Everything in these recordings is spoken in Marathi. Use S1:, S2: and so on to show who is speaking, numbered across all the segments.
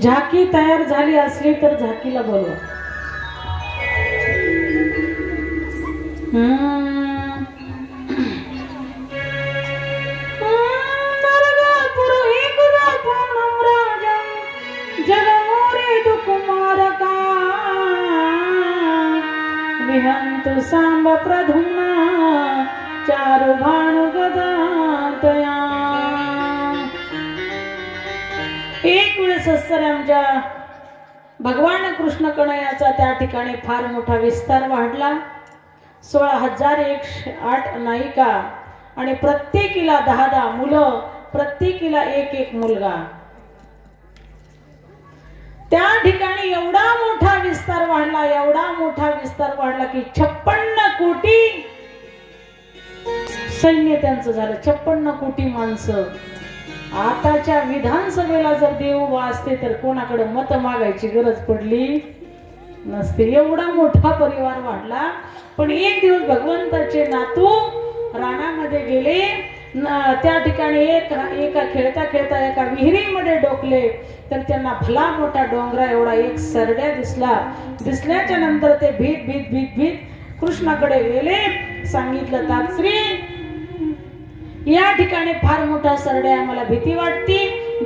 S1: झाकी तयार झाली असली तर झाकीला बोलवा. विहंतु सांब प्रधुम्ना चारु भानु गदातया. एक वेळेस असताना आमच्या भगवान कृष्ण कन्हैयाचा त्या ठिकाणी फार मोठा विस्तार वाढला. 16,108 नायिका आणि प्रत्येकीला 10 मुलं, प्रत्येकीला एक मुलगा. त्या ठिकाणी एवढा मोठा विस्तार वाढला, एवढा मोठा विस्तार वाढला की 56 कोटी सैन्य त्यांचं झालं. 56 कोटी माणसं. आताच्या विधानसभेला जर देव असते तर कोणाकडे मत मागायची गरज पडली नसते. एवढा मोठा परिवार वाढला. पण एक दिवस भगवंताचे नातू रानामध्ये गेले. त्या ठिकाणी एका खेळता खेळता एका विहिरीमध्ये डोकले तर त्यांना भला मोठा डोंगरा एवढा एक सरड्या दिसला. दिसल्याच्या नंतर ते भीत भीत भीत भीत कृष्णाकडे गेले. सांगितलं, तात्श्री या ठिकाणी फार मोठा सरड्या, मला भीती वाटते.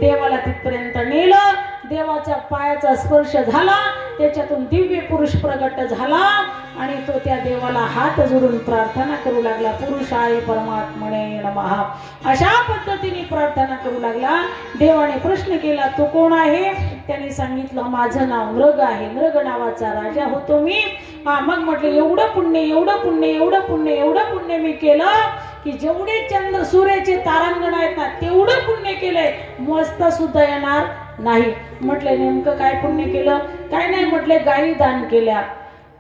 S1: देवाला तिथपर्यंत नेलं. देवाच्या पायाचा स्पर्श झाला. त्याच्यातून दिव्य पुरुष प्रगट झाला आणि तो त्या देवाला हात जोडून प्रार्थना करू लागला. पुरुषाय परमात्मने नमः अशा पद्धतीने प्रार्थना करू लागला. देवाने प्रश्न केला, तू कोण आहे? त्यांनी सांगितलं, माझं नाव नृग आहे. नृग नावाचा राजा होतो मी. मग म्हटलं, एवढं पुण्य एवढं पुण्य एवढं पुण्य एवढं पुण्य मी केलं की जेवढे चंद्र सूर्याचे तारांगण आहेत ना तेवढं पुण्य केलंय, मोजता सुद्धा येणार नाही. म्हटलं, नेमकं काय पुण्य केलं? काय नाही म्हटले, गायी दान केल्या.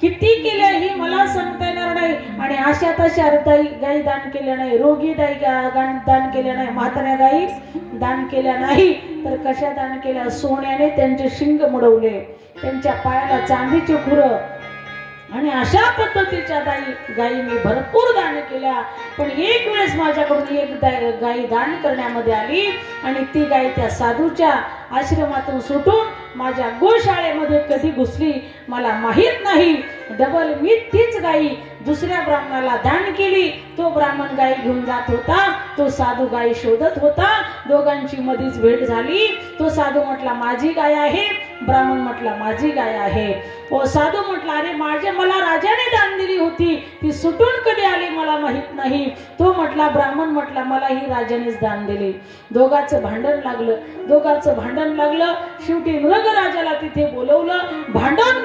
S1: किती केल्या ही मला सांगता येणार नाही. आणि अशा तशा गायी दान केल्या नाही, रोगी दान केल्या नाही, म्हाताऱ्या गायी दान केल्या नाही. तर कशा दान केल्या? सोन्याने त्यांचे शिंग मुडवले, त्यांच्या पायाला चांदीचे खुरं आणि अशा पद्धतीच्या गायी मी भरपूर दान केल्या. पण एक वेळेस माझ्याकडून एक गायी दान करण्यामध्ये आली आणि ती गाय त्या साधूच्या आश्रमातून सुटून माझ्या गोशाळेमध्ये कधी घुसली मला माहित नाही. डबल मी तीच गायी दुसऱ्या ब्राह्मणाला दान केली. तो ब्राह्मण गायी घेऊन जात होता, तो साधू गायी शोधत होता. दोघांची मधीच भेट झाली. तो साधू म्हटला, माझी गाय आहे. ब्राह्मण म्हटला, माझी गाय आहे. ओ साधू म्हटला, अरे मला राजाने दान दिली होती, ती सुटून कधी आली मला माहित नाही. तो म्हटला, ब्राह्मण म्हटला, मला ही राजानेच दान दिले. दोघांचं भांडण लागलं. शेवटी मृगराजाला तिथे बोलवलं. भांडण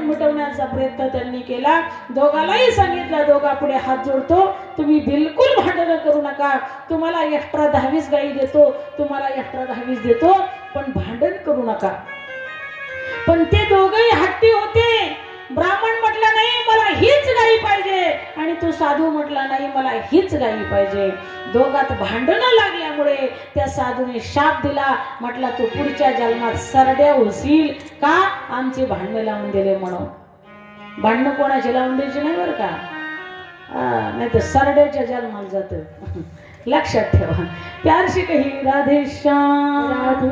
S1: मिटवण्याचा प्रयत्न त्यांनी केला. दोघालाही सांगितलं, दोघा पुढे हात जोडतो, तुम्ही बिलकुल भांडण करू नका. तुम्हाला एक्स्ट्रा 10-20 गाई देतो, तुम्हाला एक्स्ट्रा 10-20 देतो, पण भांडण करू नका. पण ते दोघही हट्टी होते. ब्राह्मण म्हटला, नाही मला हीच गाई पाहिजे, आणि तो साधू म्हटला, नाही मला हीच गाई पाहिजे. दोघात भांडणं लागल्यामुळे त्या साधूने शाप दिला. म्हटला, तू पुढच्या जन्मात सरड्या होशील का, आमचे भांडण लावून दिले म्हणून. भांडणं कोणाचे लावून द्यायचे नाही बरं का, नाही तर सरड्याच्या जन्माला जात. लक्षात ठेवा. प्यार से कही राधेश्याम.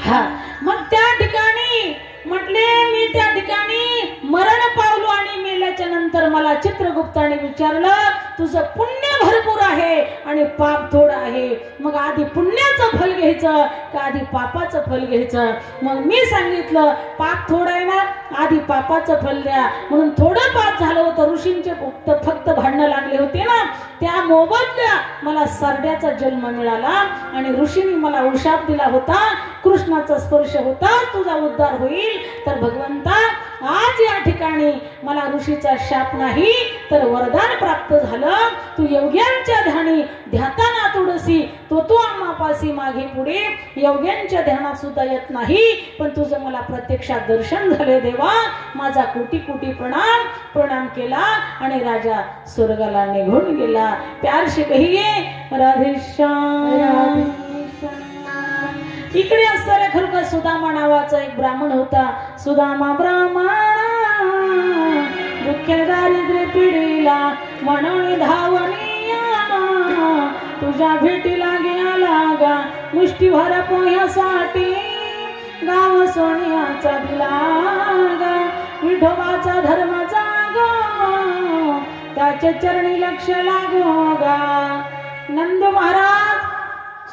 S1: हा, मग त्या ठिकाणी म्हटले, मी त्या ठिकाणी मरण पावलो आणि मेल्याच्या नंतर मला चित्रगुप्ताने विचारलं, तुझं पुण्य भरपूर आहे आणि पाप थोडं आहे, मग आधी पुण्याचं फल घ्यायचं का आधी पापाचं फल घ्यायचं. मग मी सांगितलं, पाप थोडं आहे ना, आधी पापाचं फल द्या. म्हणून थोडं पाप झालं होतं, ऋषींचे फक्त भांडणं लागले होते ना, त्या मोबदल्या मला सरड्याचा जन्म मिळाला आणि ऋषींनी मला उशाप दिला होता, कृष्णाचा स्पर्श होता, तुझा उद्धार होईल. तर भगवंता, आज या ठिकाणी मला ऋषीचा शाप नाही तर वरदान प्राप्त झालं. तू योग्यांच्या ध्यानी ध्याताना तुडसी, तो आम्हापासी मागे पुढे योग्यांच्या ध्यानात सुद्धा येत नाही, पण तुझं मला प्रत्यक्षात दर्शन झाले देवा. माझा कोटी कोटी प्रणाम केला आणि राजा स्वर्गाला निघून गेला. प्यार से कहिए राधेश्याम. इकडे असणाऱ्या खरोखर सुदामा नावाचा एक ब्राह्मण होता. सुदामा ब्राह्मणा दुःख दारिद्र्य पिढीला म्हणून धावणीया, तुझ्या भेटीला गेला गा मुष्टीभर पोह्यासाठी, गाव सोन्याचा दिला गा विठोबाचा धर्म जागो, त्याचे चरणी लक्ष लागो गा. नंद महाराज,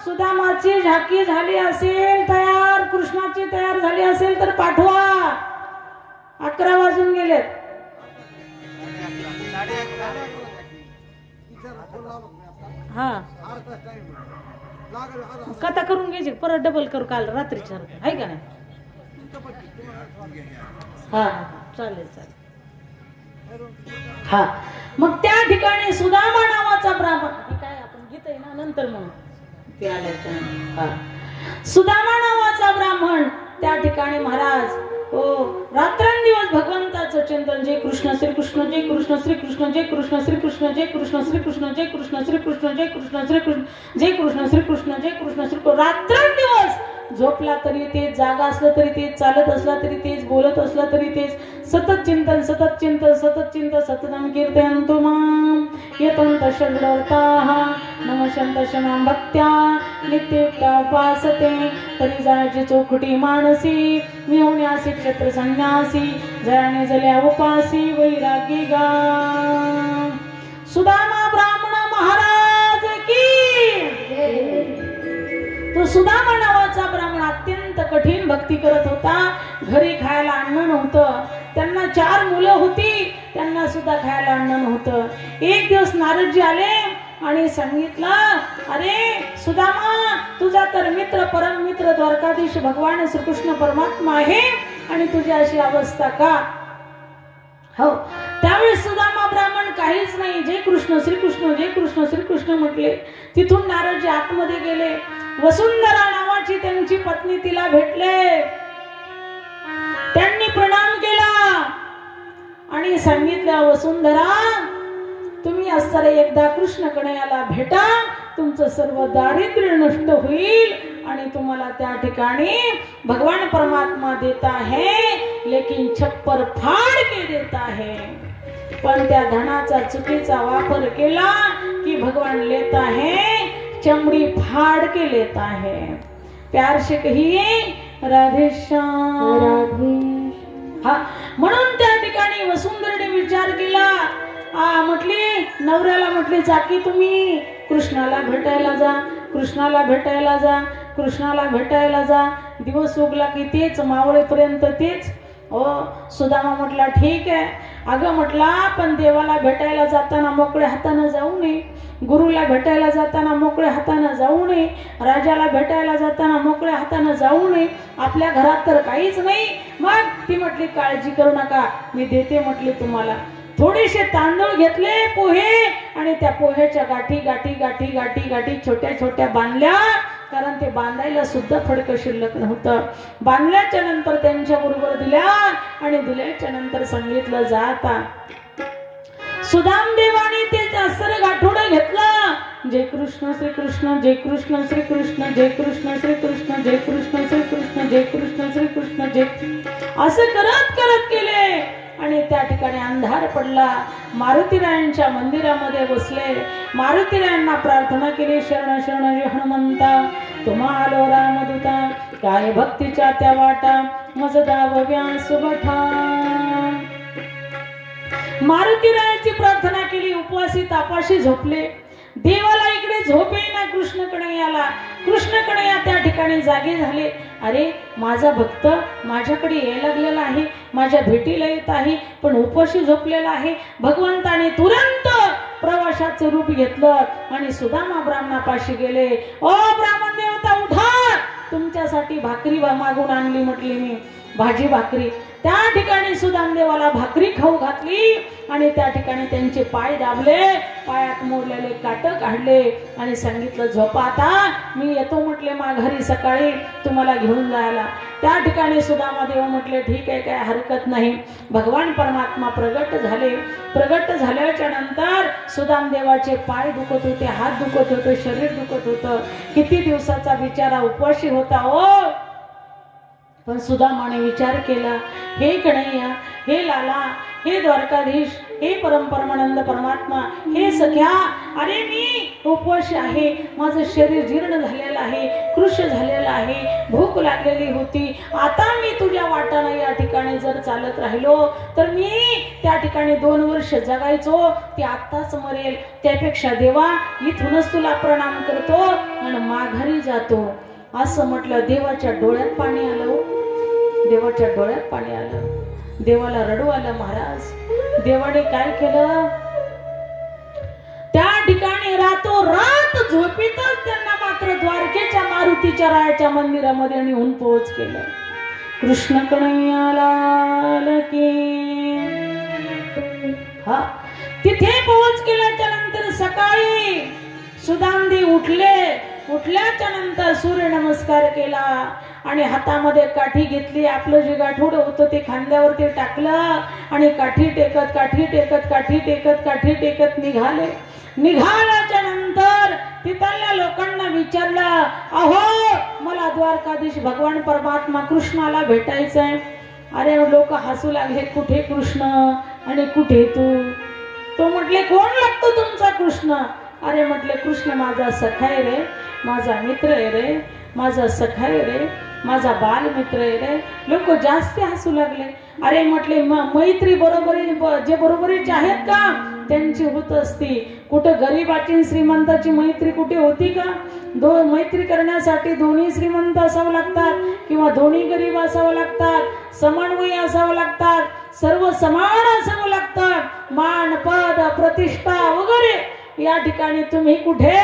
S1: सुदामाची झाकी झाली असेल तयार, कृष्णाची तयार झाली असेल तर पाठवा. 11 वाजून गेलेत. हा, कथा करून घ्यायची, परत डबल करू काल रात्रीच्या, आहे का नाही. हा चालेल. हा, मग त्या ठिकाणी सुदामा नावाचा ब्राह्मण, काय आपण गीत आहे ना नंतर म्हणून ते आल्याच्या. सुदामा नावाचा ब्राह्मण त्या ठिकाणी महाराज हो रात्रंदिवस भगवंताचं चिंतन, जय कृष्ण श्री कृष्ण, जय कृष्ण श्री कृष्ण, जय कृष्ण श्री कृष्ण, जय कृष्ण श्री कृष्ण, जय कृष्ण श्री कृष्ण, जय कृष्ण श्री कृष्ण, जय कृष्ण श्री कृष्ण, जय कृष्ण श्री कृष्ण. रात्रंदिवस झोपला तरी तेच, जागा असलं तरी तेच, चालत असला तरी तेच, बोलत असला तरी तेच, सतत चिंतन सततम कीर्तयन्तु मां यतन्त षड्वर्ताः नमस्यन्त शमां भक्त्या नित्ययुक्ता उपासते. तरी जायची चौकटी मानसी, मिळवण्यासी क्षत्र संन्यासी, जयाने जल्या उपासी वैरागी गा. सुदामा ब्राह्मण महाराज की. तो सुदामा नावाचा ब्राह्मण अत्यंत कठीण भक्ती करत होता. घरी खायला अन्न नव्हतं. त्यांना 4 मुलं होती, त्यांना सुद्धा खायला अन्न नव्हतं. एक दिवस नारदजी आले आणि सांगितलं, अरे सुदामा, तुझा तर मित्र परम मित्र द्वारकाधीश भगवान श्रीकृष्ण परमात्मा आहे आणि तुझी अशी अवस्था का. हो, त्यावेळेस सुदामा ब्राह्मण काहीच नाही, जय कृष्ण श्रीकृष्ण, जय कृष्ण श्रीकृष्ण म्हटले. तिथून नारदजी आतमध्ये गेले. वसुंधरा नावाची त्यांची पत्नी तिला भेटले. त्यांनी प्रणाम केला आणि सांगितलं, वसुंधरा, तुम्ही असणारे एकदा कृष्ण कन्हैयाला भेटा, तुमचं सर्व दारिद्र्य नष्ट होईल आणि तुम्हाला त्या ठिकाणी भगवान परमात्मा देता है, लेकिन छप्पर फाड़ के देता है. पण त्या धनाचा चुकीचा वापर केला की भगवान लेता है, चमड़ी फाड़ के लेता है. प्यार से कहिए राधेश्याम. हा, म्हणून त्या ठिकाणी वसुंधरेने विचार केला. म्हटली नवऱ्याला, म्हटली जा की तुम्ही कृष्णाला भेटायला जा, कृष्णाला भेटायला जा, कृष्णाला भेटायला जा. दिवस उगला की तेच, मावळेपर्यंत तेच. सुदामा म्हटला ठीक आहे. अगं म्हटला पण देवाला भेटायला जाताना मोकळ्या हाताने जाऊ नये, गुरुला भेटायला जाताना मोकळ्या हाताने जाऊ नये, राजाला भेटायला जाताना मोकळ्या हाताने जाऊ नये, आपल्या घरात तर काहीच नाही. मग ती म्हटली काळजी करू नका, मी देते म्हटली तुम्हाला. थोडेसे तांदूळ घेतले, पोहे, आणि त्या पोह्याच्या गाठी गाठी गाठी गाठी गाठी छोट्या छोट्या बांधल्या, कारण ते बांधायला सुद्धा फडकं शिल्लक नव्हतं. बांधल्याच्या नंतर त्यांच्या बरोबर दिल्या, आणि दिल्याच्या नंतर सांगितलं जाता सुदाम देवाने ते अस्त्र गाठोडं घेतलं. जय कृष्ण श्री कृष्ण, जय कृष्ण श्री कृष्ण, जय कृष्ण श्री कृष्ण, जय कृष्ण श्री कृष्ण, जय कृष्ण श्री कृष्ण, जय, असं करत करत गेले. आणि त्या ठिकाणी अंधार पडला. मारुतीरायांच्या मंदिरामध्ये बसले, मारुतीरायांना प्रार्थना केली. शरण शरण जे हनुमंता, तुम्हा आलो रामदूता, काय भक्तीच्या त्या वाटा, मज दावव्या सुबठा. मारुतीरायाची प्रार्थना केली. उपवासी तापाशी झोपले. देवाला इकडे झोप येईना, कृष्ण कन्हैयाला. कृष्ण कन्हैया त्या ठिकाणी जागे झाले. अरे माझा भक्त माझ्याकडे यायला लागलेला आहे, माझ्या भेटीला येत आहे, पण उपवाशी झोपलेला आहे. भगवंताने तुरंत प्रवाशाचं रूप घेतलं आणि सुदामा ब्राह्मणापाशी गेले. ओ ब्राह्मण देवता उठा, तुमच्यासाठी भाकरी मागून आणली म्हटली मी, भाजी भाकरी. त्या ठिकाणी सुदामदेवाला भाकरी खाऊ घातली आणि त्या ठिकाणी त्यांचे पाय दाबले, पायात मोडलेले काट काढले आणि सांगितलं झोपा आता, मी येतो म्हटले माघारी सकाळी तुम्हाला घेऊन जायला. त्या ठिकाणी सुदामादेव म्हटले ठीक आहे, काय हरकत नाही. भगवान परमात्मा प्रगट झाले. प्रगट झाल्याच्या नंतर सुदामदेवाचे पाय दुखत होते, हात दुखत होते, शरीर दुखत होतं. किती दिवसाचा बिचारा उपवासी होता हो. पण सुदामाने विचार केला, हे कन्हैया, हे लाला, हे द्वारकाधीश, हे परमानंद परमात्मा, हे सख्या, अरे मी उपवासी आहे, माझं शरीर जीर्ण झालेलं आहे, कृश झालेलं आहे, भूक लागलेली होती. आता मी तुझ्या वाटाने या ठिकाणी जर चालत राहिलो तर मी त्या ठिकाणी 2 वर्ष जगायचो, ते आत्ताच मरेल. त्यापेक्षा देवा इथूनच तुला प्रणाम करतो आणि माघारी जातो. असं म्हटलं. देवाच्या डोळ्यात पाणी आलं. देवाच्या डोळ्यात पाणी आलं. देवाला रडू आलं. महाराज, देवाने काय केलं, त्या ठिकाणी रातोरात झोपेतच त्यांना मात्र द्वारकेच्या मारुतीच्या रायाच्या मंदिरामध्ये नेऊन पोहोच केलं. कृष्ण कन्हैयाला हा तिथे पोहोच केल्याच्या नंतर सकाळी सुदामदेव उठले. उठल्याच्या नंतर सूर्य नमस्कार केला आणि हातामध्ये काठी घेतली. आपलं जे गाठोडं होतं ते खांद्यावरती टाकलं आणि काठी टेकत काठी टेकत काठी टेकत काठी टेकत निघाले. निघाल्याच्या नंतर तिथल्या लोकांना विचारलं, अहो मला द्वारकाधीश भगवान परमात्मा कृष्णाला भेटायचंय. अरे लोक हसू लागले, कुठे कृष्ण आणि कुठे तू. तो म्हटले कोण लागतो तुमचा कृष्ण. अरे म्हटले कृष्ण माझा सखा आहे रे, माझा मित्र आहे रे, माझा सखा आहे रे, माझा बाल मित्र आहे रे. लोक जास्त हसू लागले. अरे म्हटले मैत्री बरोबरी जे बरोबरीचे आहेत का त्यांची होत असती. कुठं गरीबाची श्रीमंताची मैत्री कुठे होती का. मैत्री करण्यासाठी दोन्ही श्रीमंत असावं लागतात किंवा दोन्ही गरीब असावं लागतात, समन्वय असावं लागतात, सर्व समान असावं लागतात. मान पद प्रतिष्ठा वगैरे या ठिकाणी तुम्ही कुठे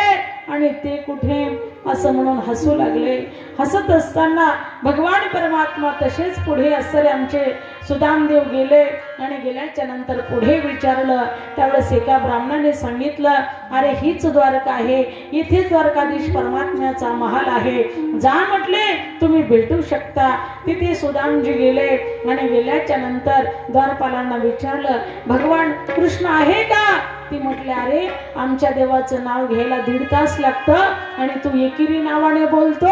S1: आणि ते कुठे असं म्हणून हसू लागले. हसत असताना भगवान परमात्मा तसेच पुढे असले आमचे सुदामदेव गेले आणि गेल्याच्या नंतर पुढे विचारलं. त्यावेळेस एका ब्राह्मणाने सांगितलं, अरे हीच द्वारका आहे, इथे द्वारकाधीश परमात्म्याचा महाल आहे, जा म्हटले तुम्ही भेटू शकता. तिथे सुदामजी गेले आणि गेल्याच्या नंतर द्वारपालांना विचारलं, भगवान कृष्ण आहे का. ती म्हटले, अरे आमच्या देवाचं नाव घ्यायला 1.5 तास लागतं आणि तू एकेरी नावाने बोलतो.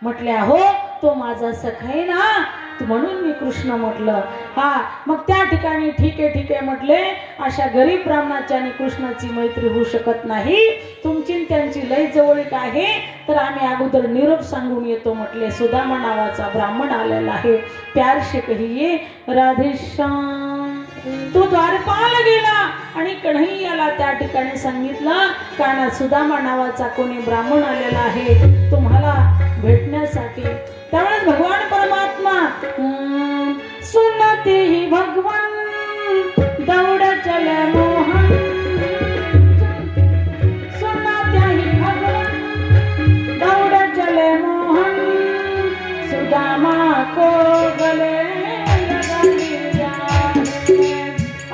S1: म्हटले अहो तो माझा सखा आहे ना, म्हणून मी कृष्ण म्हटलं. हा मग त्या ठिकाणी ठीक आहे म्हटले, अशा गरीब ब्राह्मणाची आणि कृष्णाची मैत्री होऊ शकत नाही. तुमची त्यांची लय जवळीक आहे तर आम्ही अगोदर निरोप सांगून येतो म्हटले. सुदामा नावाचा ब्राह्मण आलेला आहे. प्यार से कहिए राधेश्याम. तो द्वारपाल गेला आणि कन्हैयाला त्या ठिकाणी सांगितलं, कारण सुदामा नावाचा कोणी ब्राह्मण आलेला आहे तुम्हाला भेटण्यासाठी. त्यावेळेस भगवान परमात्मा सुनते ही भगवान दौड़ चले मोहन, सुनते ही भगवान दौड़ चले मोहन, सुदामा को गले लगा लिया।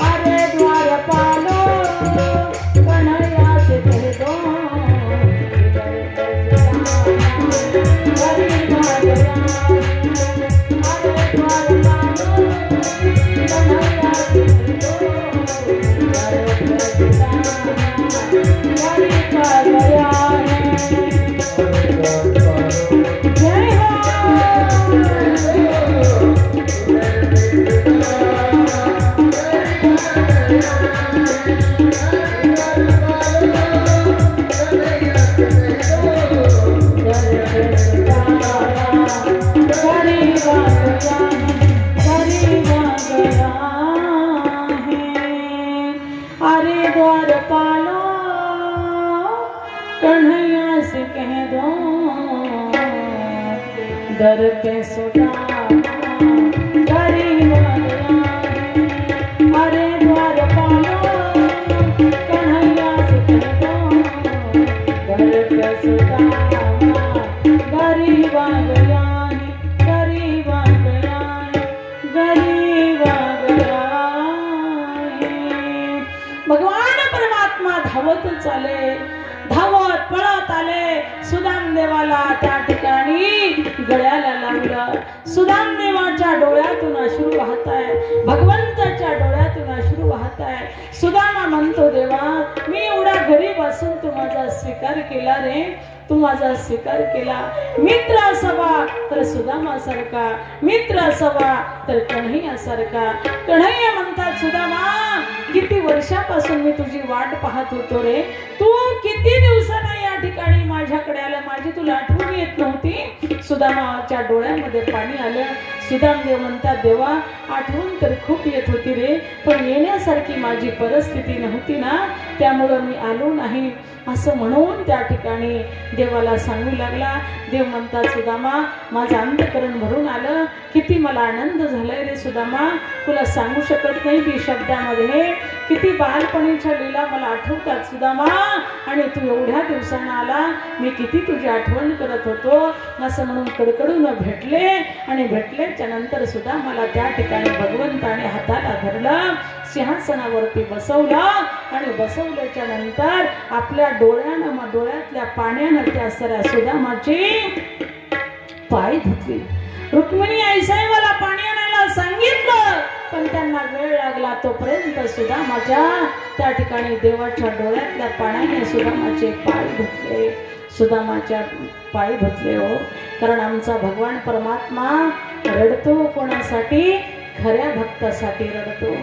S1: अरे द्वारपालो कन्हैया से कह दो कन्हैया से कह दो दर पे सुदामा गरीब अरे द्वारपालो कन्हैया से कह दो दर पे सुदामा गरीब गया गरीब गया गरीब गया। भगवान परमात्मा धावत चाले, धावत पळत आले, सुदामदेवाला त्या ठिकाणी गळ्याला लावलं। सुदामदेवाच्या डोळ्यातून अश्रू वाहत आहे, भगवंताच्या डोळ्यातून अश्रू वाहत आहे। सुदामा म्हणतो देवा मी एवढा गरीब असून तू माझा स्वीकार केला रे, तू माझा स्वीकार केला। मित्र असावा तर सुदामासारखा, मित्र असावा तर कन्हैयासारखा। कन्हैया म्हणतात सुदामा किती वर्षापासून मी तुझी वाट पाहत होतो रे, तू किती दिवसांनी या ठिकाणी माझ्याकडे आला, माझी तुला आठवण येत नव्हती। सुदामाच्या डोळ्यामध्ये पाणी आलं। सुदामदेव म्हणतात देवा आठवण तर खूप येत होती रे, पण येण्यासारखी माझी परिस्थिती नव्हती ना, त्यामुळं मी आलो नाही असं म्हणून त्या ठिकाणी देवाला सांगू लागला। देव म्हणतात सुदामा माझं अंतःकरण भरून आलं, किती मला आनंद झालाय रे सुदामा, तुला सांगू शकत नाही मी शब्दामध्ये। किती बालपणीच्या लीला मला आठवतात सुदामा, आणि तू एवढ्या दिवसांना आला, मी किती तुझी आठवण करत होतो असं म्हणून कडकडून भेटले। आणि भेटल्याच्या नंतर सुदामाला त्या ठिकाणी भगवंताने हाताला धरलं, सिंहासनावरती बसवलं, आणि बसवल्याच्या नंतर आपल्या डोळ्यातल्या पाण्यानं त्या सऱ्या सुदामाची पाय धुतली। रुक्मिणी आईसाई मला पाणी आणायला सांगितलं, पण त्यांना वेळ लागला, तोपर्यंत सुदामाच्या त्या ठिकाणी देवाच्या डोळ्यातल्या पाण्याने सुदामाचे पाय धुतले, सुदामाच्या पाय धुतले हो। कारण आमचा भगवान परमात्मा रडतो कोणासाठी, खऱ्या भक्तासाठी रडतो।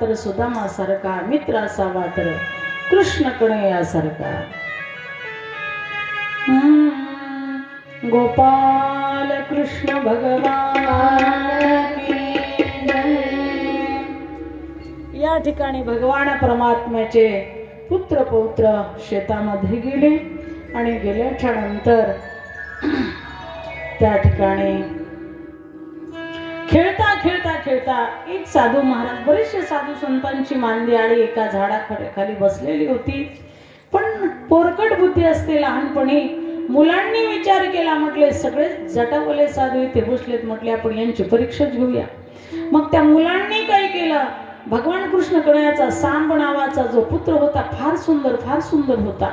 S1: तर सुदामासारखा, मित्र असावा तर कृष्ण कन्हैयासारखा. गोपाल कृष्ण भगवान की जय. या ठिकाणी भगवान परमात्म्याचे पुत्र पौत्र शेतामध्ये गेले आणि गेल्याच्या नंतर त्या ठिकाणी खेळता खेळता खेळता एक साधू महाराज, बरेचसे साधू संतांची मांदी आली एका झाडाखाली बसलेली होती. पण पोरकट बुद्धी असते लहानपणी. मुलांनी विचार केला, म्हटले सगळे जटावले साधू इथे बसलेत, म्हटले आपण यांची परीक्षाच घेऊया. मग त्या मुलांनी काय केलं, भगवान कृष्ण कन्हैयाचा सांब नावाचा जो पुत्र होता फार सुंदर होता.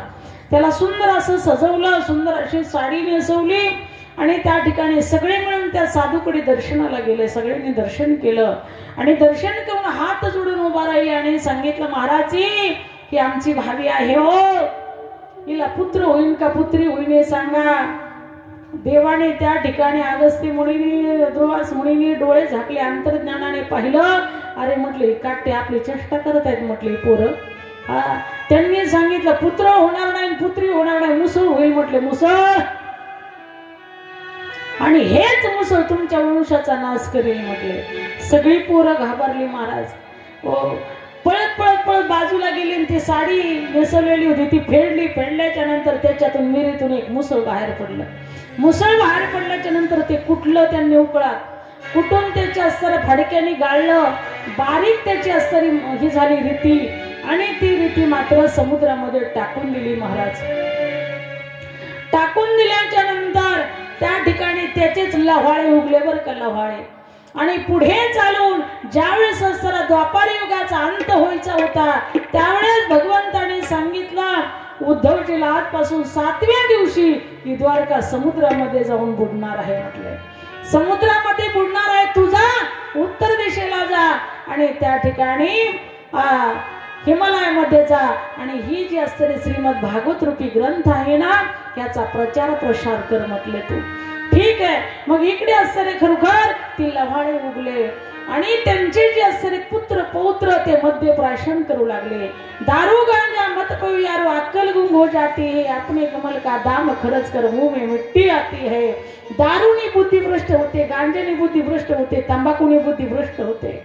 S1: त्याला सुंदर असं सजवलं, सुंदर अशी साडी नेसवली आणि त्या ठिकाणी सगळे मिळून त्या साधूकडे दर्शनाला गेले. सगळ्यांनी दर्शन केलं आणि दर्शन करून हात जोडून उभा राहिले आणि सांगितलं, महाराजी ही आमची भावी आहे हो, हिला पुत्र होईल का पुत्री होईल हे सांगा. देवाने त्या ठिकाणी अगस्त्य मुनीने, दुर्वास मुनीने डोळे झाकले, अंतर्ज्ञानाने पाहिलं. अरे म्हटले काटे आपली चेष्टा करत आहेत म्हटले पोरं. त्यांनी सांगितलं पुत्र होणार नाही, पुत्री होणार नाही, मुसळ होईल म्हटले मुसळ. आणि हेच मुसळ तुमच्या वंशाचा नाश करेल म्हटले. सगळी पोरं घाबरली. महाराज पळत पळत पळत बाजूला गेली आणि ती साडी नेसवलेली होती ती फेडली. फेडल्याच्या नंतर त्याच्यातून मिरीतून एक मुसळ बाहेर पडलं. मुसळ बाहेर पडल्याच्या नंतर ते कुठलं त्यांनी उकळात कुठून त्याची अस्तर फाडक्याने गाळलं. बारीक त्याची अस्तर ही झाली रीती आणि ती रीती मात्र समुद्रामध्ये टाकून दिली. महाराज टाकून दिल्याच्या नंतर त्या ठिकाणी त्याचेच लव्हाळे उगले बरं का, लव्हाळे. आणि पुढे चालून ज्यावेळेस असताना द्वापार युगाचा अंत व्हायचा होता त्यावेळेस भगवंताने सांगितलं उद्धवजीला आजपासून 7व्या दिवशी ही द्वारका समुद्रामध्ये जाऊन बुडणार आहे. म्हटले समुद्रामध्ये बुडणार आहे, तुझा उत्तर दिशेला जा आणि त्या ठिकाणी हिमालयामध्ये जा आणि ही जी असणारी श्रीमद भागवत रूपी ग्रंथ आहे ना याचा प्रचार प्रसार कर. म्हटले तू ठीक आहे. मग इकडे असणारे खरोखर ती लव्हाळे उगले आणि त्यांचे जे असणारे पुत्र पौत्र ते मध्य प्राशन करू लागले. दारू गांजा मत पो यारो अक्कल गुम हो जाती है, अपने कमल का दाम खर्च कर मुंह में मिट्टी आती है. दारूनी बुद्धी भ्रष्ट होते, गांजानी बुद्धी भ्रष्ट होते, तंबाखूनी बुद्धी भ्रष्ट होते.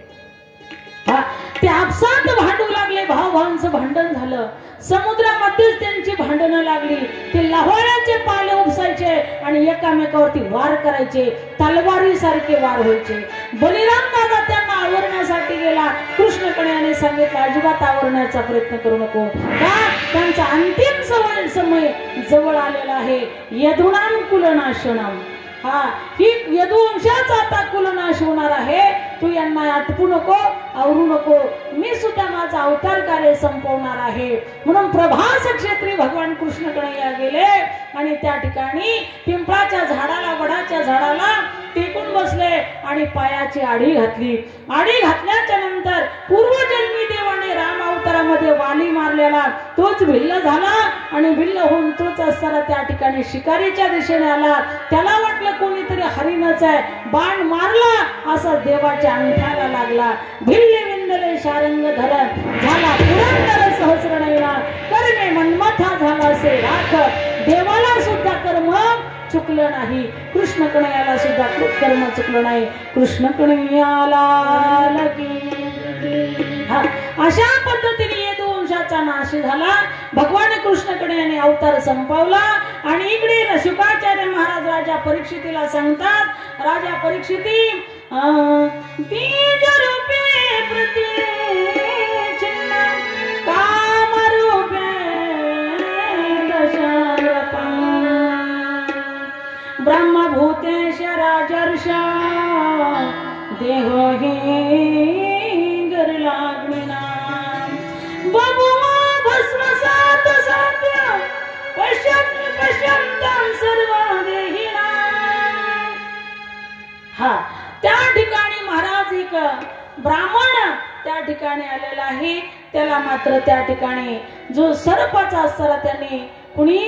S1: ते आपसात भांडू लागले, भावभावांचं भांडण झालं. समुद्रामध्येच त्यांची भांडणं लागली. ते लव्हाळ्याचे पाले उपसायचे आणि एकामेकावरती वार करायचे, तलवारी सारखे वार व्हायचे. बलिराम दादा त्यांना आवरण्यासाठी गेला. कृष्ण कन्हैयाने सांगितलं अजिबात आवरण्याचा प्रयत्न करू नको, का त्यांचा अंतिम समय जवळ आलेला आहे. यदुनाम कुलनाशनम, ही यदुवंशाचा आता कुलनाश होणार आहे. तू यांना आटपू नको, आवरू नको, मी सुद्धा माझा अवतार कार्य संपवणार आहे. म्हणून प्रभास क्षेत्री भगवान कृष्ण कन्हैया गेले आणि त्या ठिकाणी पिंपळाच्या झाडाला, वडाच्या झाडाला टेकून बसले आणि पायाची आडी घातली. आडी घातल्याच्या नंतर पूर्वजन्मी देवाने राम अवतारामध्ये वाली मारलेला तोच भिल्ल झाला आणि भिल्ल होऊन तोच असताना त्या ठिकाणी शिकारीच्या दिशेने आला. त्याला वाटलं कोणीतरी हरिणच आहे, बाण मारला असा देवाच्या अंगठ्याला लागला. भिल्ले विंदले शारंग धरण झाला पुरंदर सहस्रनयना, कर्मे मनमथा झाला असे राख. देवाला सुद्धा कर्म चुकलं नाही, कृष्ण कन्हैयाला सुद्धा कर्म चुकलं नाही. कृष्ण कन्हैयाला अशा पद्धतीने यदुवंशाचा नाश झाला. भगवान कृष्ण कन्हैयाने अवतार संपवला. आणि इकडे शुकाचार्य महाराज राजा परीक्षितीला सांगतात, राजा परीक्षिती बीज रूपे प्रति चिन्ह काम रूपे दशरथं ब्रह्मभूतेश राजर्ष देहो हि गरलाग्निना बभुमा भस्मसात सात्य पश्यन्तं सर्वदेहिना. त्या ठिकाणी महाराज एक ब्राह्मण त्या ठिकाणी आलेला आहे. त्याला मात्र त्या ठिकाणी जो सर्पाचा असताना त्यांनी कुणी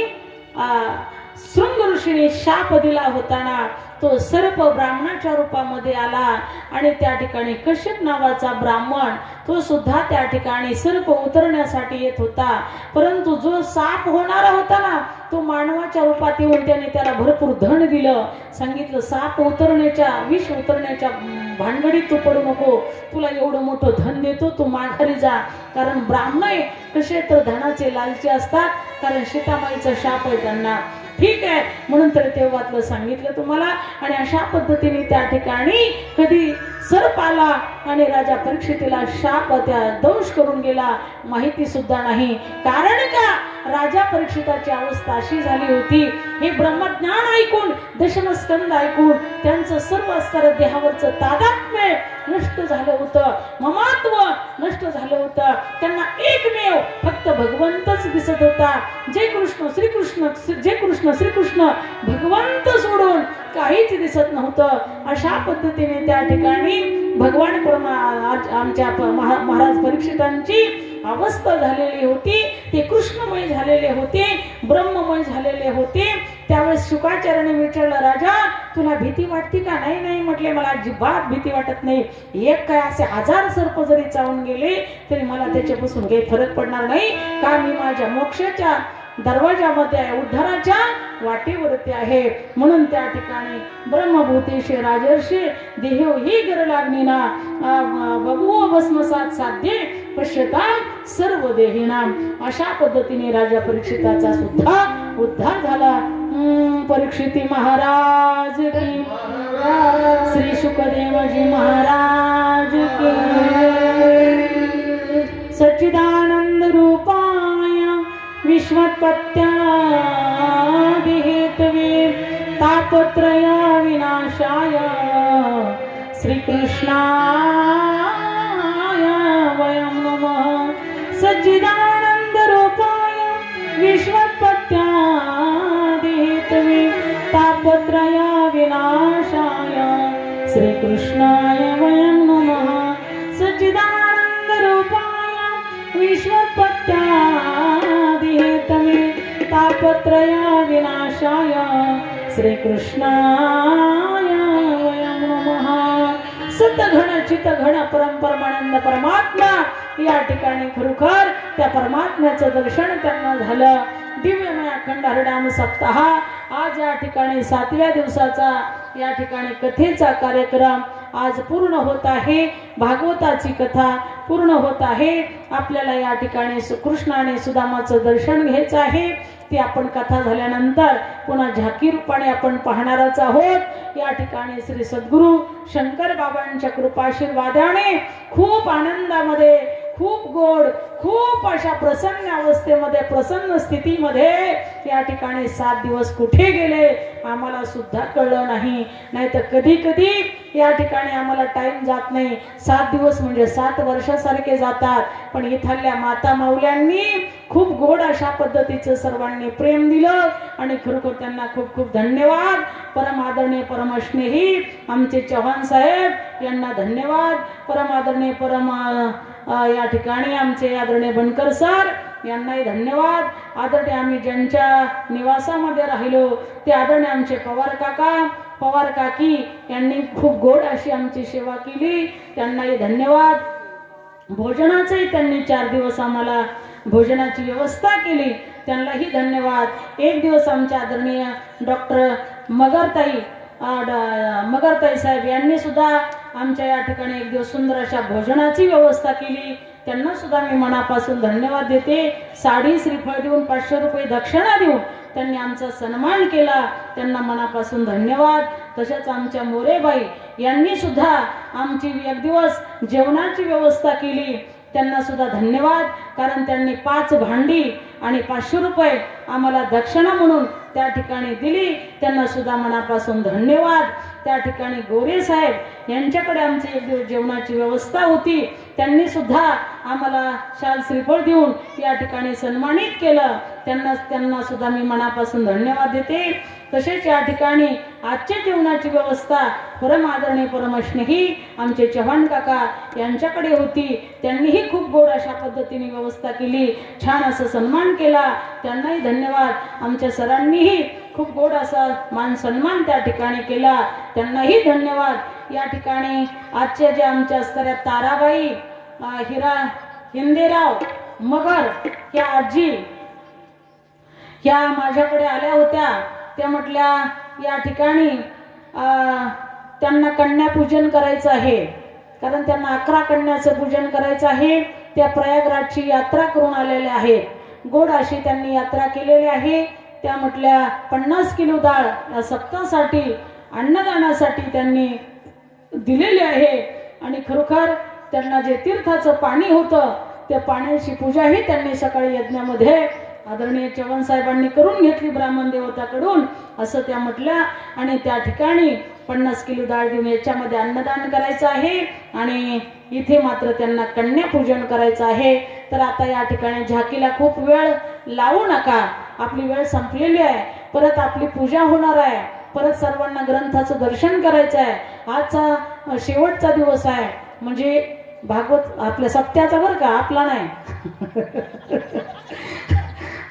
S1: शृंग ऋषीने शाप दिला होताना तो सर्प ब्राह्मणाच्या रूपामध्ये आला आणि त्या ठिकाणी कश्यप नावाचा ब्राह्मण तो सुद्धा त्या ठिकाणी सर्प उतरण्यासाठी येत होता, परंतु जो साप होणारा होता ना तो मानवाच्या रूपात येऊन त्याने त्याला भरपूर धन दिलं. सांगितलं साप उतरण्याच्या विष उतरण्याच्या भानगडीत तू पडू नको, तुला एवढं मोठं धन देतो, तू माघारी जा. कारण ब्राह्मण कसे तर धनाचे लालचे असतात, कारण सीतामाईचा शाप आहे त्यांना. ठीक आहे म्हणून तर तेव्हातलं सांगितलं तुम्हाला. आणि अशा पद्धतीने त्या ठिकाणी कधी सर्प आला आणि राजा परीक्षितीला शाप त्या दंश करून गेला माहिती सुद्धा नाही. कारण का राजा परीक्षिताची अवस्था अशी झाली होती, हे ब्रह्मज्ञान ऐकून दशमस्कंद ऐकून त्यांचं सर्व स्तर देहावरचं तादात्म्य नष्ट झालं होतं, ममत्व नष्ट झालं होतं. त्यांना एकमेव फक्त भगवंतच दिसत होता. जे कृष्ण श्रीकृष्ण भगवंत सोडून काहीच दिसत नव्हतं. अशा पद्धतीने त्या ठिकाणी भगवान आमच्या महाराज परीक्षितांची अवस्था झालेली होती. ते कृष्णमय झालेले होते, ब्रह्ममय झालेले होते. त्यावेळेस शुकाचार्याने विचारलं, राजा तुला भीती वाटते का? नाही नाही म्हटले, मला अजिबात भीती वाटत नाही. एक काय असे 1000 सर्प जरी चावून गेले तरी मला त्याच्यापासून काही फरक पडणार नाही, का मी माझ्या मोक्षाच्या दरवाजामध्ये आहे, उद्धाराच्या वाटेवरती आहे. म्हणून त्या ठिकाणी ब्रह्मभूतेशी राजर्षी देहो ही गर लागणीना बघू भस्मसात साध्ये पश्यता सर्व देहिनाम. अशा पद्धतीने राजा परीक्षिताचा सुद्धा उद्धार झाला. परीक्षिती महाराज की, श्री शुकदेवजी महाराज की. सच्चिदानंद रूपाय विश्वोत्पत्त्यादि हेतवे तापत्रय विनाशाय श्रीकृष्णाय वयं नमः. सच्चिदानंद रूपाय विश्वोत्पत्त्यादि हेतवे तापत्रय विनाशाय श्रीकृष्णाय वयं नमः. सच्चिदानंद रूपाय विश्वोत्पत्त्यादि हेतवे तापत्रय विनाशाय श्रीकृष्णाय वयं नमः. सतघन चितघन परमानंद परमात्मा या ठिकाणी खरोखर त्या परमात्म्याचं दर्शन त्यांना झालं. दिव्यमय अखंड हरिनाम सप्ताह आज या ठिकाणी 7व्या दिवसाचा या ठिकाणी कथेचा कार्यक्रम आज पूर्ण होत आहे. भागवताची कथा पूर्ण होत आहे. आपल्याला या ठिकाणी कृष्ण आणि सुदामाचं दर्शन घ्यायचं आहे. ती आपण कथा झाल्यानंतर पुन्हा झाकी रूपाने आपण पाहणारच आहोत. या ठिकाणी श्री सद्गुरु शंकर बाबांच्या कृपाशीर्वादाने खूप आनंदामध्ये, खूप गोड, खूप अशा प्रसन्न अवस्थेमध्ये, प्रसन्न स्थितीमध्ये या ठिकाणी 7 दिवस कुठे गेले आम्हाला सुद्धा कळलं नाही. नाहीतर कधी कधी या ठिकाणी आम्हाला टाइम जात नाही. 7 दिवस म्हणजे 7 वर्षासारखे जातात. पण इथल्या माता माऊल्यांनी खूप गोड अशा पद्धतीचं सर्वांनी प्रेम दिलं आणि खरोखर त्यांना खूप खूप धन्यवाद. परम आदरणीय परमस्नेही आमचे चव्हाण साहेब यांना धन्यवाद. परम आदरणीय या ठिकाणी आमचे आदरणीय बनकर सर यांनाही धन्यवाद. आदरणीय आम्ही ज्यांच्या निवासामध्ये राहिलो ते आदरणीय आमचे पवार काका, पवार काकी यांनी खूप गोड अशी आमची सेवा केली, त्यांनाही धन्यवाद. भोजनाचंही त्यांनी 4 दिवस आम्हाला भोजनाची व्यवस्था केली, त्यांनाही धन्यवाद. एक दिवस आमच्या आदरणीय डॉक्टर मगरताई साहेब यांनी सुद्धा आमच्या या ठिकाणी एक दिवस सुंदर अशा भोजनाची व्यवस्था केली, त्यांना सुद्धा मी मनापासून धन्यवाद देते. साडी श्रीफळ देऊन 500 रुपये दक्षिणा देऊन त्यांनी आमचा सन्मान केला, त्यांना मनापासून धन्यवाद. तसेच आमच्या मोरेबाई यांनी सुद्धा आमची एक दिवस जेवणाची व्यवस्था केली, त्यांना सुद्धा धन्यवाद. कारण त्यांनी 5 भांडी आणि 500 रुपये आम्हाला दक्षिणा म्हणून त्या ठिकाणी दिली, त्यांना सुद्धा मनापासून धन्यवाद. त्या ठिकाणी गोरे साहेब यांच्याकडे आमची एक दिवस जेवणाची व्यवस्था होती, त्यांनी सुद्धा आम्हाला शाल श्रीफळ देऊन या ठिकाणी सन्मानित केलं, त्यांना सुद्धा मी मनापासून धन्यवाद देते. तसेच या ठिकाणी आजच्या जेवणाची व्यवस्था परम आदरणीय परमस्नेही आमचे चव्हाण काका यांच्याकडे होती, त्यांनीही खूप गोड अशा पद्धतीने व्यवस्था केली, छान असं सन्मान केला, त्यांनाही धन्यवाद. आमच्या सरांनीही खूप गोड असा मान सन्मान त्या ठिकाणी केला, त्यांनाही धन्यवाद। या ठिकाणी आजच्या ज्या आमच्या असणाऱ्या ताराबाई हिरा हिंदेराव मगर या आजी या माझ्याकडे आल्या होत्या। त्या म्हटल्या या ठिकाणी त्यांना कन्यापूजन करायचं आहे, कारण त्यांना 11 कन्याचं पूजन करायचं आहे। त्या प्रयागराजची यात्रा करून आलेल्या आहेत, गोड अशी त्यांनी यात्रा केलेली आहे। त्या म्हटल्या 50 किलो डाळ या सप्तासाठी अन्नदानासाठी त्यांनी दिलेले आहे, आणि खरोखर त्यांना जे तीर्थाचं पाणी होतं त्या पाण्याची पूजाही त्यांनी सकाळी यज्ञामध्ये आदरणीय चव्हाण साहेबांनी करून घेतली ब्राह्मण देवताकडून, असं त्या म्हटल्या। आणि त्या ठिकाणी 50 किलो डाळ देऊन याच्यामध्ये अन्नदान करायचं आहे, आणि इथे मात्र त्यांना कन्यापूजन करायचं आहे। तर आता या ठिकाणी झाकीला खूप वेळ लावू नका, आपली वेळ संपलेली आहे, परत आपली पूजा होणार आहे, परत सर्वांना ग्रंथाचं दर्शन करायचं आहे। आजचा शेवटचा दिवस आहे, म्हणजे भागवत आपल्या सप्त्याचा बरं का, आपला नाही।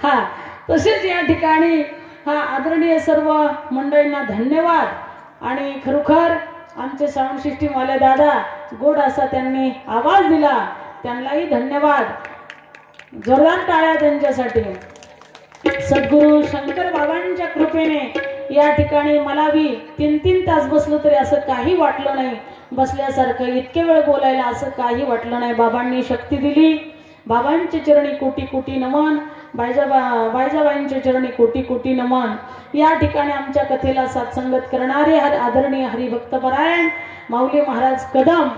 S1: हा, तसेच या ठिकाणी आदरणीय सर्व मंडळींना धन्यवाद। आणि खरोखर आमचे साऊंड सिस्टीम वाले दादा गोड असा त्यांनी आवाज दिला, त्यांनाही धन्यवाद, जोरदार टाळ्या त्यांच्यासाठी। सद्गुरु शंकर बाबांच्या कृपेने या ठिकाणी मला बी 3-3 तास बसलो तरी असं काही वाटलं नाही, बसल्यासारखं इतके वेळ बोलायला असं काही वाटलं नाही। बाबांनी शक्ती दिली, बाबांचे चरणी कोटी कोटी नमन, बायजाबाईंचे चरणी कोटी कोटी नमन। या ठिकाणी आमच्या कथेला साथसंगत करणारे आदरणीय हरिभक्तपरायण माऊली महाराज कदम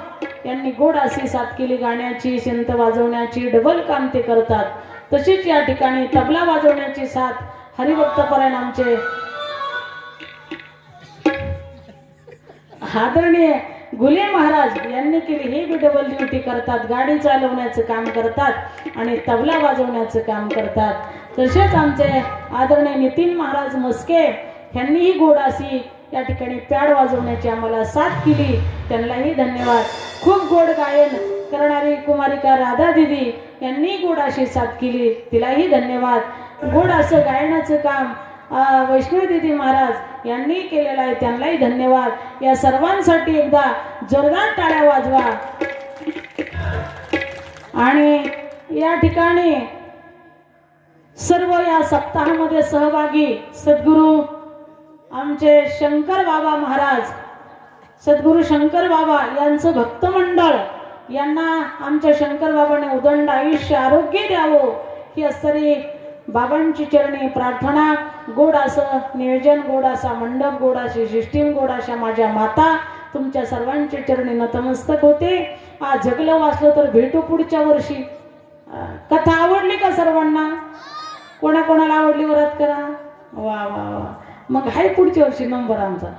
S1: यांनी गोड अशी साथ केली, गाण्याची, संत वाजवण्याची, डबल काम ते करतात। तशीच या ठिकाणी तबला वाजवण्याची साथ हरिभक्तपरायण आमचे आदरणीय गुले महाराज यांनी केली, हे बी डबल ड्युटी करतात, गाडी चालवण्याचं काम करतात आणि तबला वाजवण्याचं काम करतात। तसेच आमचे आदरणीय नितीन महाराज मस्के यांनीही गोड अशी या ठिकाणी पॅड वाजवण्याची आम्हाला साथ केली, त्यांनाही धन्यवाद। खूप गोड गायन करणारी कुमारिका राधा दिदी यांनी गोड अशी साथ केली, तिलाही धन्यवाद। गोड असं गायनाचं काम वैष्णवी दिदी महाराज यांनी केलेलं आहे, त्यांनाही धन्यवाद। या सर्वांसाठी एकदा जोरदार टाळ्या वाजवा। आणि या ठिकाणी सर्व या सप्ताहामध्ये सहभागी सद्गुरु आमचे शंकर बाबा महाराज, सद्गुरु शंकर बाबा यांचं भक्त मंडळ, यांना आमच्या शंकर बाबाने उदंड आयुष्य आरोग्य द्यावं ही असणारी बाबांची चरणी प्रार्थना। गोड असं नियोजन, गोड असा मंडप, गोड अशी सिस्टीम, गोड अशा माझ्या माता तुमच्या सर्वांच्या चरणी नतमस्तक होते। आज जगलं वाचलं तर भेटू पुढच्या वर्षी। कथा आवडली का सर्वांना? कोणाकोणाला आवडली वरात करा, वा वा वा, मग हाय पुढच्या वर्षी नंबर आमचा।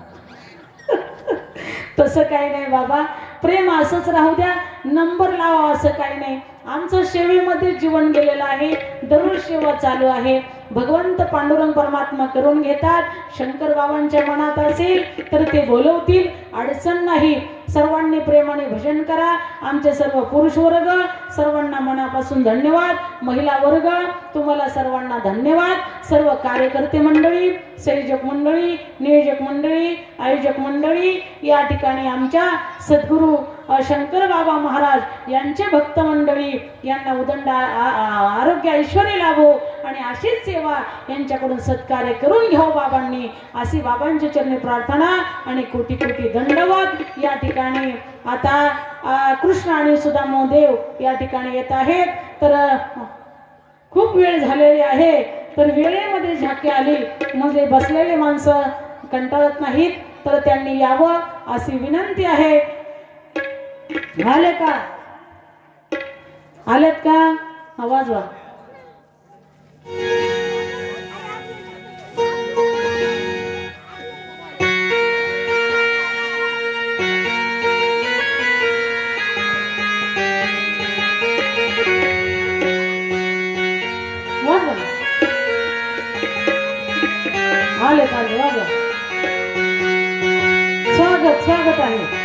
S1: तसं काही नाही बाबा, प्रेम असंच राहू द्या, नंबर लावा असं काही नाही। आमचं सेवेमध्ये जीवन गेलेलं आहे, दररोज सेवा चालू आहे। भगवंत पांडुरंग परमात्मा करून घेतात, शंकर बाबांच्या मनात असेल तर ते बोलवतील, अडचण नाही। सर्वांनी प्रेमाने भजन करा। आमचे सर्व पुरुष वर्ग सर्वांना मनापासून धन्यवाद, महिला वर्ग तुम्हाला सर्वांना धन्यवाद, सर्व कार्यकर्ते मंडळी, संयोजक मंडळी, नियोजक मंडळी, आयोजक मंडळी, या ठिकाणी आमच्या सद्गुरु शंकर बाबा महाराज यांचे भक्त मंडळी, यांना उदंड आरोग्य ऐश्वर्य लाभो आणि अशीच सेवा यांच्याकडून सत्कार्य करून घ्यावं बाबांनी, अशी बाबांच्या चरणी प्रार्थना आणि कोटी कोटी धन्यवाद। या ठिकाणी आता कृष्ण आणि सुदामा देव या ठिकाणी येत आहेत, तर खूप वेळ झालेली आहे, तर वेळेमध्ये झाकी आली म्हणजे बसलेले माणसं कंटाळत नाहीत, तर त्यांनी यावं अशी विनंती आहे। आले का? आलेत का? आवाज वा। आले का? स्वागत स्वागत आहे।